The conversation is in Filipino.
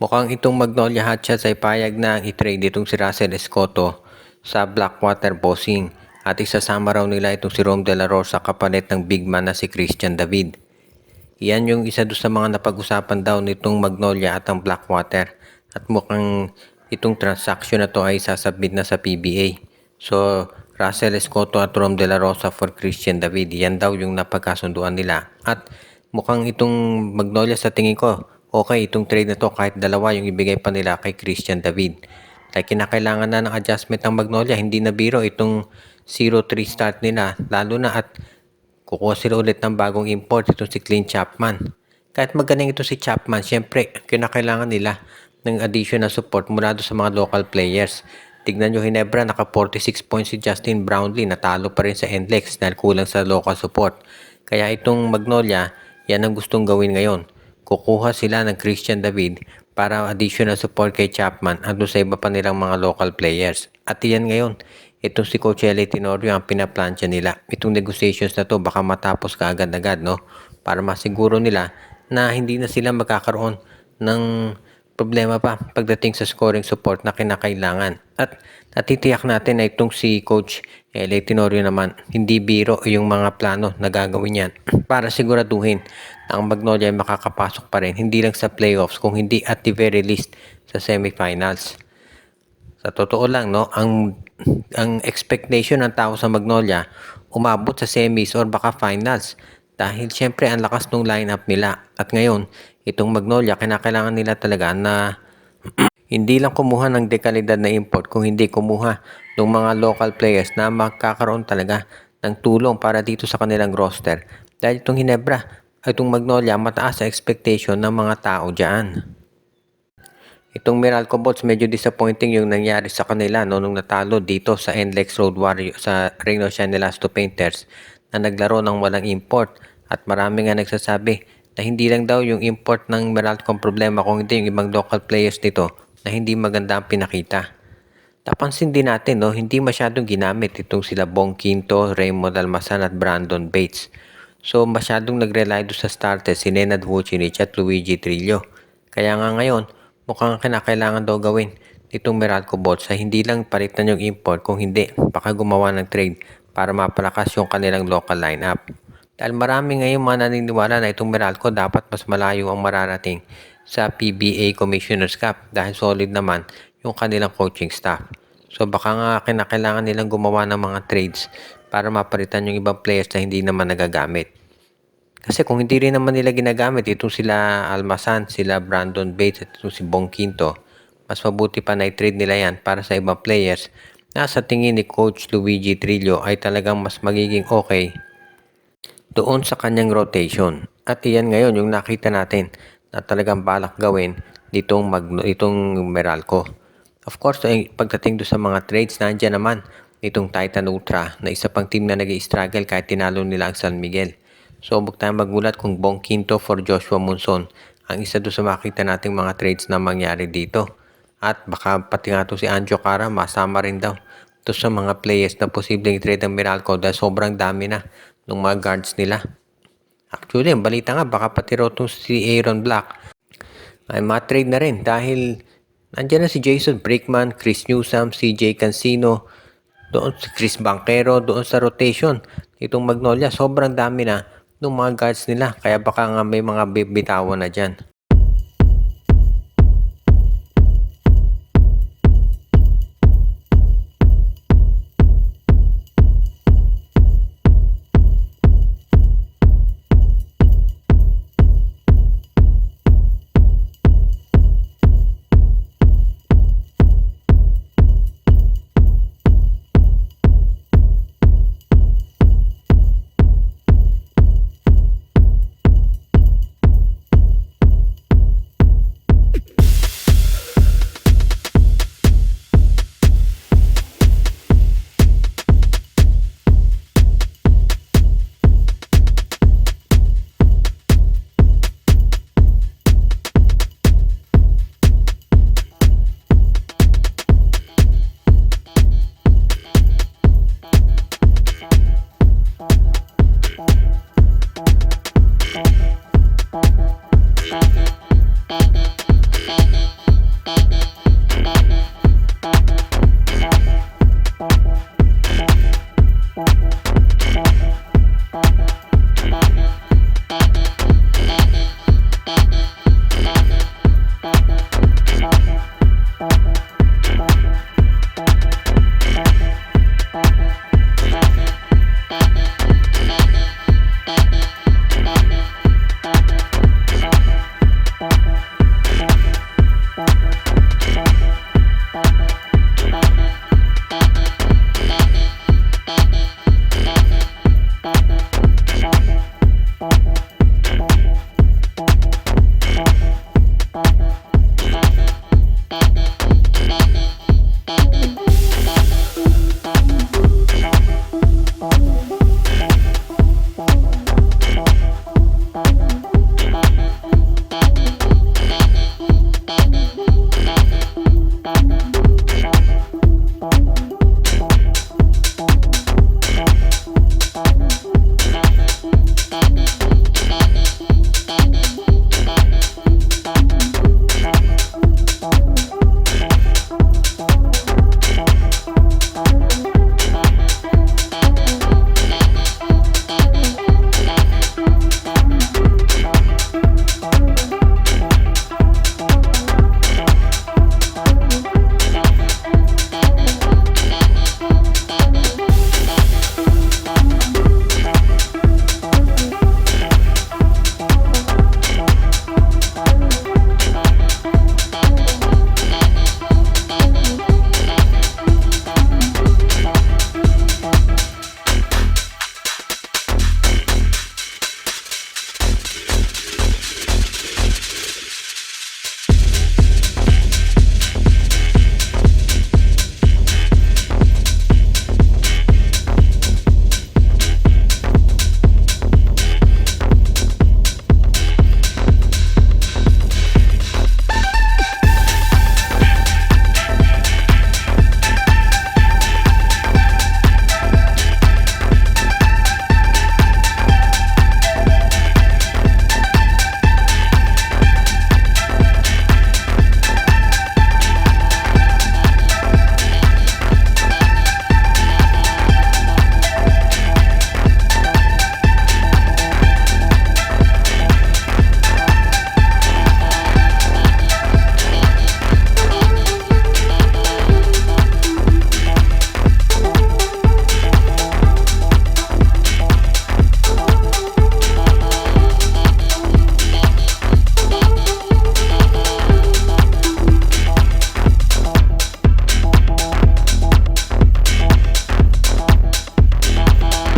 Mukhang itong Magnolia Hotshots ay payag na ang i-trade itong si Russell Escoto sa Blackwater Bossing at isasama raw nila itong si Rom De La Rosa kapalit ng big man na si Christian David. Iyan yung isa doon sa mga napag-usapan daw nitong Magnolia at ang Blackwater at mukhang itong transaction na to ay sasubmit na sa PBA. So, Russell Escoto at Rom De La Rosa for Christian David, yan daw yung napagkasunduan nila. At mukhang itong Magnolia sa tingin ko, okay itong trade na to kahit dalawa yung ibigay pa nila kay Christian David. Kaya kinakailangan na ng adjustment ng Magnolia, hindi na biro itong 0-3 start nila, lalo na at kukuha sila ulit ng bagong import itong si Clint Chapman. Kahit magaling ito si Chapman, syempre kinakailangan nila ng additional support mula doon sa mga local players. Tignan nyo Ginebra, naka 46 points si Justin Brownlee, natalo pa rin sa NLEX dahil kulang sa local support. Kaya itong Magnolia, yan ang gustong gawin ngayon. Kukuha sila ng Christian David para additional support kay Chapman at doon sa iba pa nilang mga local players. At yan ngayon, itong si Coach L.A. Tenorio ang pinaplansya nila. Itong negotiations na to baka matapos kaagad-agad, no? Para masiguro nila na hindi na sila magkakaroon ng problema pa pagdating sa scoring support na kinakailangan. At natitiyak natin na itong si Coach L.A. Tenorio naman, hindi biro yung mga plano na gagawin yan para siguraduhin na ang Magnolia ay makakapasok pa rin, hindi lang sa playoffs, kung hindi at the very least sa semifinals. Sa totoo lang, no, ang expectation ng tao sa Magnolia, umabot sa semis or baka finals. Dahil syempre ang lakas ng lineup nila. At ngayon, itong Magnolia, kinakailangan nila talaga na hindi lang kumuha ng dekalidad na import, kung hindi kumuha ng mga local players na magkakaroon talaga ng tulong para dito sa kanilang roster. Dahil itong Ginebra, itong Magnolia, mataas sa expectation ng mga tao dyan. Itong Meralco Bolts, medyo disappointing yung nangyari sa kanila nung natalo dito sa NLEX Road Warrior sa Reino Sianilasto Painters na naglaro ng walang import. At marami nga nagsasabi na hindi lang daw yung import ng Meralco ang problema, kung hindi yung ibang local players dito na hindi maganda ang pinakita. Napansin din natin, no, hindi masyadong ginamit itong sila Bong Quinto, Raymond Almasan at Brandon Bates. So masyadong nag-rely doon sa starters si Nenad Vucinic at Luigi Trillo. Kaya nga ngayon, mukhang kinakailangan daw gawin itong Meralco Bolts sa hindi lang palitan yung import, kung hindi baka gumawa ng trade para mapalakas yung kanilang local lineup. Dahil marami ngayon mga naniniwala na itong Meralco dapat mas malayo ang mararating sa PBA Commissioner's Cup dahil solid naman yung kanilang coaching staff. So baka nga kinakailangan nilang gumawa ng mga trades para mapalitan yung ibang players na hindi naman nagagamit. Kasi kung hindi rin naman nila ginagamit itong sila Almasan, sila Brandon Bates at itong si Bong Quinto, mas mabuti pa na i-trade nila yan para sa ibang players na sa tingin ni Coach Luigi Trillo ay talagang mas magiging okay doon sa kanyang rotation. At iyan ngayon yung nakita natin na talagang balak gawin itong Meralco. Of course, pagdating doon sa mga trades, nandiyan naman itong Titan Ultra na isa pang team na nag-i-struggle kahit tinalo nila ang San Miguel. So, huwag tayong magulat kung Bong Quinto for Joshua Monson ang isa doon sa makita nating mga trades na mangyari dito. At baka pati nga si Anjo Cara masama rin daw ito sa mga players na posibleng trade ng Meralco dahil sobrang dami na ng mga guards nila. Actually, ang balita nga baka pati raw itong si Aaron Black ay ma-trade na rin dahil nandiyan na si Jason Brickman, Chris Newsome, CJ Cancino, doon si Chris Banquero, doon sa rotation itong Magnolia, sobrang dami na ng mga guards nila, kaya baka nga may mga bibitawan na dyan.